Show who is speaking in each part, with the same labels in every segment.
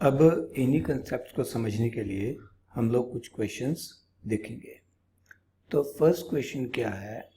Speaker 1: अब इन्हीं कंसेप्ट को समझने के लिए हम लोग कुछ क्वेश्चंस देखेंगे। तो फर्स्ट क्वेश्चन क्या है,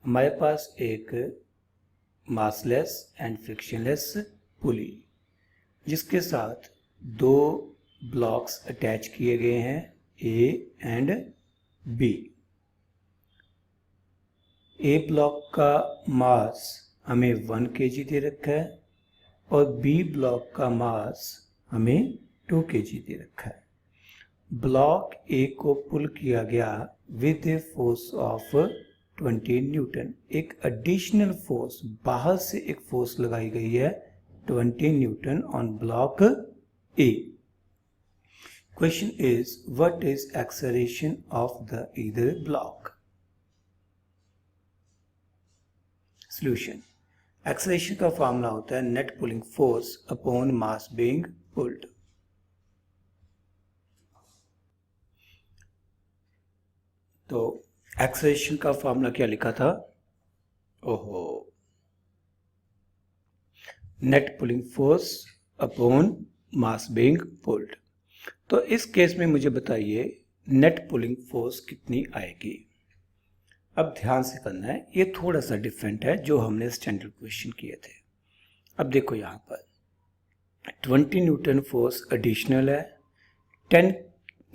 Speaker 1: हमारे पास एक मासलेस एंड फ्रिक्शनलेस पुली जिसके साथ दो ब्लॉक्स अटैच किए गए हैं, A and B. A block का मास हमें 1 kg दे रखा है और बी ब्लॉक का मास हमें 2 kg दे रखा है। ब्लॉक ए को पुल किया गया with a force of 20 Newton. एक एडिशनल फोर्स, बाहर से एक फोर्स लगाई गई है 20 Newton on block A. Question is what is acceleration of the either block. Solution, acceleration का फॉर्मूला होता है net pulling force upon mass being pulled. तो एक्सेलरेशन का फॉर्मूला क्या लिखा था, ओहो, net pulling force upon mass being pulled. तो इस केस में मुझे बताइए नेट पुलिंग फोर्स कितनी आएगी। अब ध्यान से करना है, ये थोड़ा सा डिफरेंट है जो हमने स्टैंडर्ड क्वेश्चन किए थे। अब देखो यहाँ पर 20 न्यूटन फोर्स एडिशनल है, 10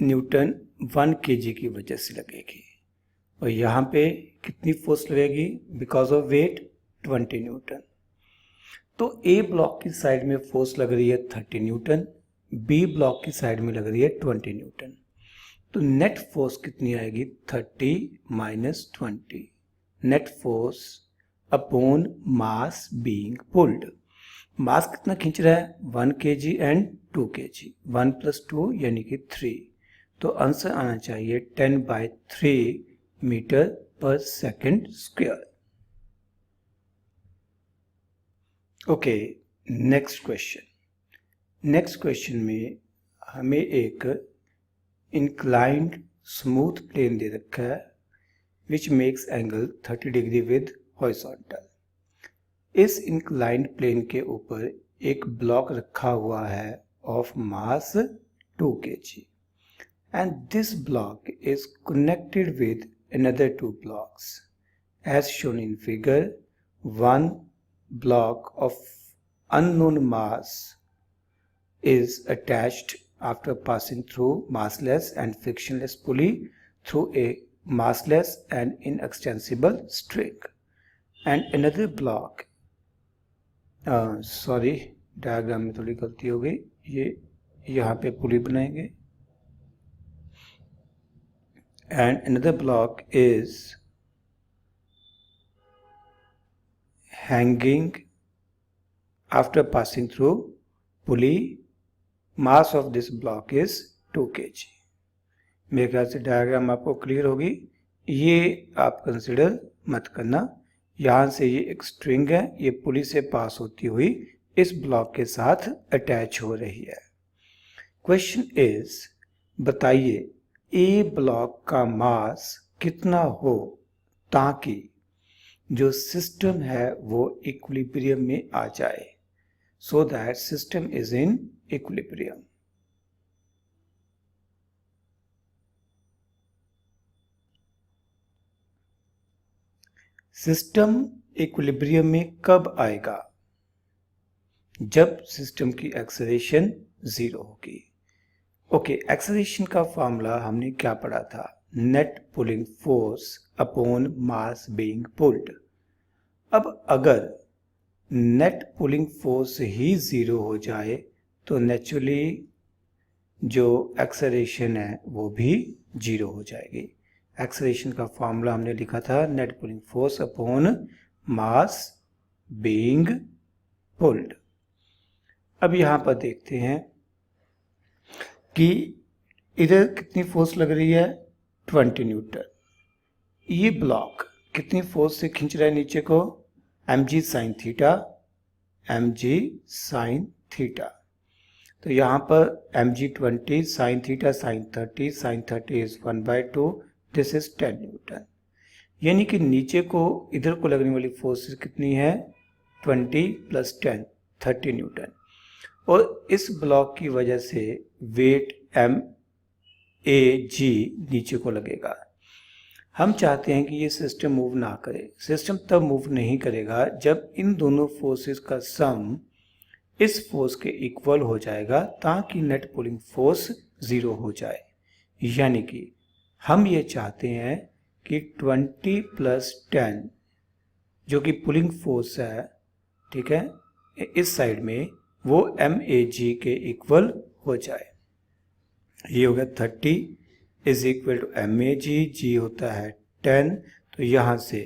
Speaker 1: न्यूटन 1 kg की वजह से लगेगी और यहाँ पे कितनी फोर्स लगेगी बिकॉज ऑफ वेट 20 न्यूटन। तो ए ब्लॉक की साइड में फोर्स लग रही है 30 न्यूटन, बी ब्लॉक की साइड में लग रही है 20 न्यूटन। तो नेट फोर्स कितनी आएगी, 30 minus 20, net force upon mass being pulled. Mass कितना खींच रहा है, 1 kg एंड 2 kg, 1 + 2 यानी कि 3। तो आंसर आना चाहिए 10/3 मीटर पर second square. Okay, next question में हमें एक इंक्लाइंड स्मूथ प्लेन दे रखा है which makes angle 30 degree with horizontal. इस इंक्लाइंड प्लेन के ऊपर एक ब्लॉक रखा हुआ है of mass 2 kg and this block is connected with another 2 blocks as shown in figure। One block of unknown mass is attached after passing through massless and frictionless pulley through a massless and inextensible string, and another block sorry diagram में थोड़ी गलती हो गई, ये यहाँ पे पुली बनाएंगे and another block is hanging after passing through pulley। mass of this block is 2 kg। मेरे ख्याल से डायग्राम आपको क्लियर होगी, ये आप कंसिडर मत करना। यहाँ से ये एक स्ट्रिंग है, ये पुली से पास होती हुई इस ब्लॉक के साथ अटैच हो रही है। क्वेश्चन इज, बताइए ए ब्लॉक का मास कितना हो ताकि जो सिस्टम है वो इक्विलिब्रियम में आ जाए, so that system is in equilibrium. System equilibrium में कब आएगा, जब सिस्टम की एक्सेलरेशन 0 होगी। ओके, एक्सेलरेशन का फॉर्मूला हमने क्या पढ़ा था, net pulling force upon mass being pulled. अब अगर नेट पुलिंग फोर्स ही 0 हो जाए तो नेचुरली जो एक्सेलरेशन है वो भी 0 हो जाएगी। एक्सेलरेशन का फॉर्मूला हमने लिखा था net pulling force upon mass being pulled. अब यहाँ पर देखते हैं कि इधर कितनी फोर्स लग रही है, 20 न्यूटन। ये ब्लॉक कितनी फोर्स से खींच रहा है नीचे को, mg sin theta, mg sin theta. तो यहाँ पर mg 20, sin theta sin 30, sin 30 is 1/2, this is 10 Newton. यानी कि नीचे को इधर को लगने वाली फोर्स कितनी है, 20 + 10, 30 न्यूटन। और इस ब्लॉक की वजह से वेट MAG नीचे को लगेगा। हम चाहते हैं कि ये सिस्टम मूव ना करे। सिस्टम तब मूव नहीं करेगा जब इन दोनों फोर्सेस का सम इस फोर्स के इक्वल हो जाएगा, ताकि नेट पुलिंग फोर्स 0 हो जाए। यानी कि हम ये चाहते हैं कि 20 + 10 जो कि पुलिंग फोर्स है, ठीक है, इस साइड में वो MAG के इक्वल हो जाए। ये हो गया 30 = MAG, G होता है 10, तो यहाँ से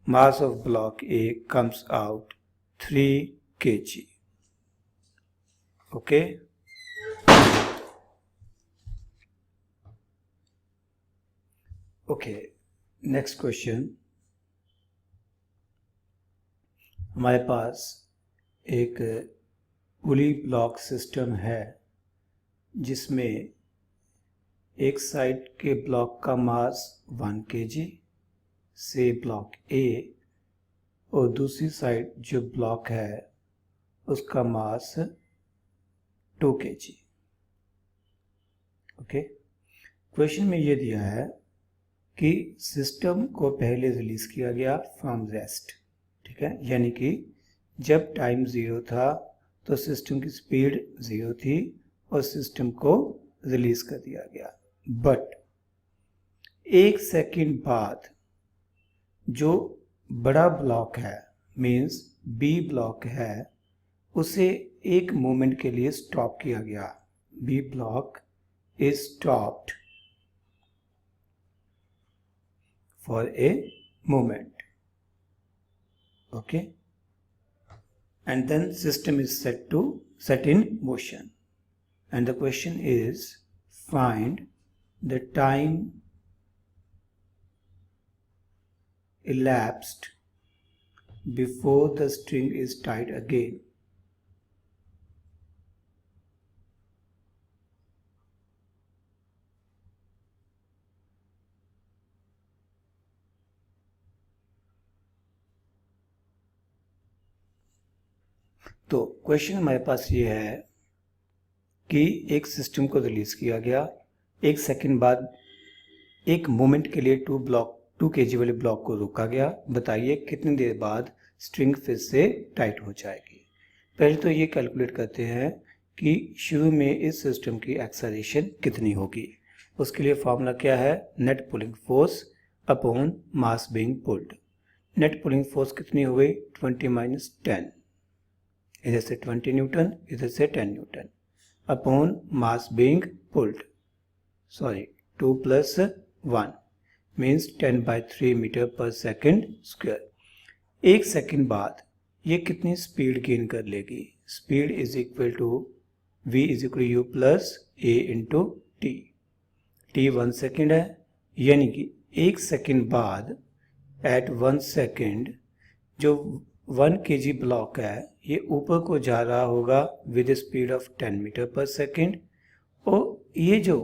Speaker 1: mass of block A comes out 3 kg। Okay, okay, next question. हमारे पास एक पुली ब्लॉक सिस्टम है जिसमें एक साइड के ब्लॉक का मास 1 kg से ब्लॉक A, और दूसरी साइड जो ब्लॉक है उसका मास 2 kg। ओके, क्वेश्चन में ये दिया है कि सिस्टम को पहले रिलीज किया गया फ्रॉम रेस्ट, ठीक है, यानी कि जब टाइम 0 था तो सिस्टम की स्पीड 0 थी और सिस्टम को रिलीज कर दिया गया। बट 1 सेकंड बाद जो बड़ा ब्लॉक है, मींस B ब्लॉक है, उसे एक मोमेंट के लिए स्टॉप किया गया। B block is stopped for a moment, okay, and then system is set in motion, and the question is find the time elapsed before the string is tied again. तो question हमारे पास ये है कि एक system को release किया गया, 1 second बाद एक मोमेंट के लिए 2 kg वाले ब्लॉक को रोका गया। बताइए कितनी देर बाद स्ट्रिंग फिर से टाइट हो जाएगी। पहले तो ये कैलकुलेट करते हैं कि शुरू में इस सिस्टम की एक्सेलरेशन कितनी होगी। उसके लिए फॉर्मूला क्या है, net pulling force upon mass being pulled. Net pulling force कितनी हो गई, 20 - 10, इधर से 20 न्यूटन, इधर से 10 newton, upon mass being pulled, 2 + 1 means 10/3 मीटर/सेकंड²। 1 सेकंड बाद ये कितनी स्पीड गेन कर लेगी, speed is equal to V = U + A × T। T 1 second है, यानी कि 1 सेकंड बाद एट 1 सेकंड जो 1 kg ब्लॉक है ये ऊपर को जा रहा होगा विद स्पीड ऑफ 10 मीटर/सेकंड, और ये जो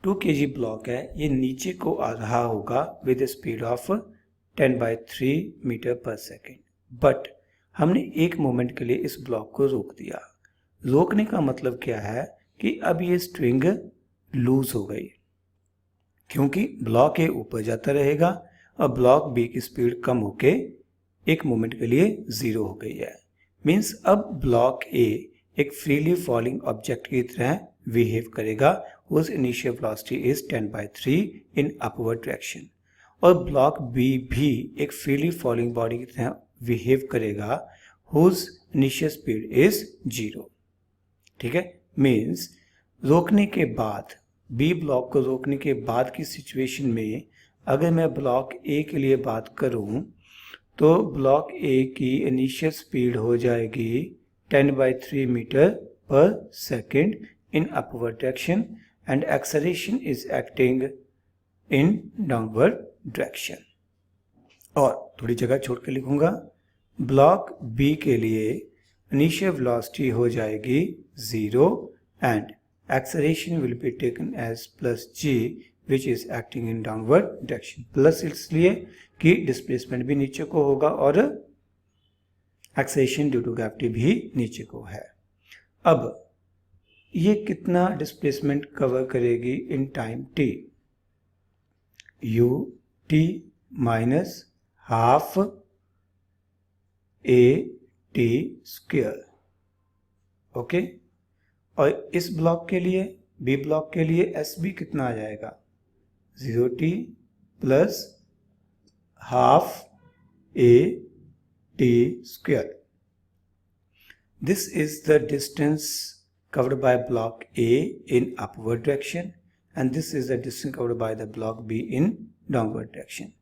Speaker 1: 2 kg ब्लॉक है ये नीचे को आ रहा होगा with speed of 10/3 metre per second. But हमने एक मोमेंट के लिए इस ब्लॉक को रोक दिया। रोकने का मतलब क्या है कि अब ये स्ट्रिंग लूज हो गई, क्योंकि ब्लॉक A ऊपर जाता रहेगा और ब्लॉक B की स्पीड कम होके एक मोमेंट के लिए 0 हो गई है। मीन्स अब ब्लॉक A एक फ्रीली फॉलिंग ऑब्जेक्ट की तरह बिहेव करेगा whose initial velocity is 10/3 in upward direction, और ब्लॉक B भी एक फ्रीली फॉलिंग बॉडी की तरह बिहेव करेगा whose initial speed is 0। ठीक है, मीन्स रोकने के बाद, B ब्लॉक को रोकने के बाद की सिचुएशन में अगर मैं ब्लॉक A के लिए बात करूं तो ब्लॉक A की इनिशियल स्पीड हो जाएगी 10/3 metre per second in upward direction and acceleration is acting in downward direction। और थोड़ी जगह छोड़ के लिखूंगा, ब्लॉक B के लिए इनिशियल वेलोसिटी हो जाएगी 0 and acceleration will be taken as +g which is acting in downward direction। Plus इसलिए कि डिस्प्लेसमेंट भी नीचे को होगा और एक्सेलरेशन ड्यू टू ग्रेविटी भी नीचे को है। अब ये कितना डिस्प्लेसमेंट कवर करेगी in time t? u t minus half a t square. Okay, और इस ब्लॉक के लिए, बी ब्लॉक के लिए एस बी कितना आ जाएगा? 0t plus half a t square. This is the distance covered by block A in upward direction and this is the distance covered by the block B in downward direction.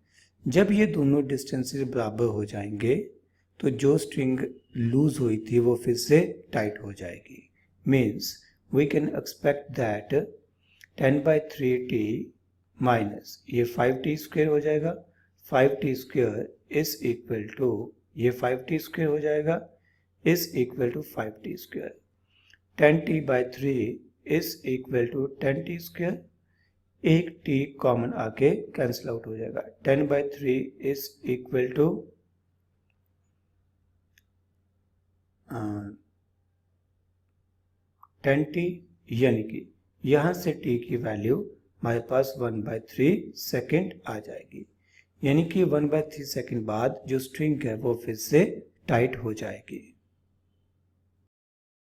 Speaker 1: जब ये दोनों distances बराबर हो जाएंगे तो जो string loose हुई थी वो फिर से टाइट हो जाएगी। Means we can expect that 10/3t minus ये 5t स्क्वायर हो जाएगा, 5t square is equal to ये 5t स्क्वायर हो जाएगा is equal to 5t square. 10t/3 is equal to 10t square. एक t कॉमन आके कैंसिल आउट हो जाएगा। 10/3 is equal to 10t, यानी कि यहाँ से t की वैल्यू हमारे पास 1/3 सेकेंड आ जाएगी। यानी कि 1/3 सेकेंड बाद जो स्ट्रिंग है वो फिर से टाइट हो जाएगी।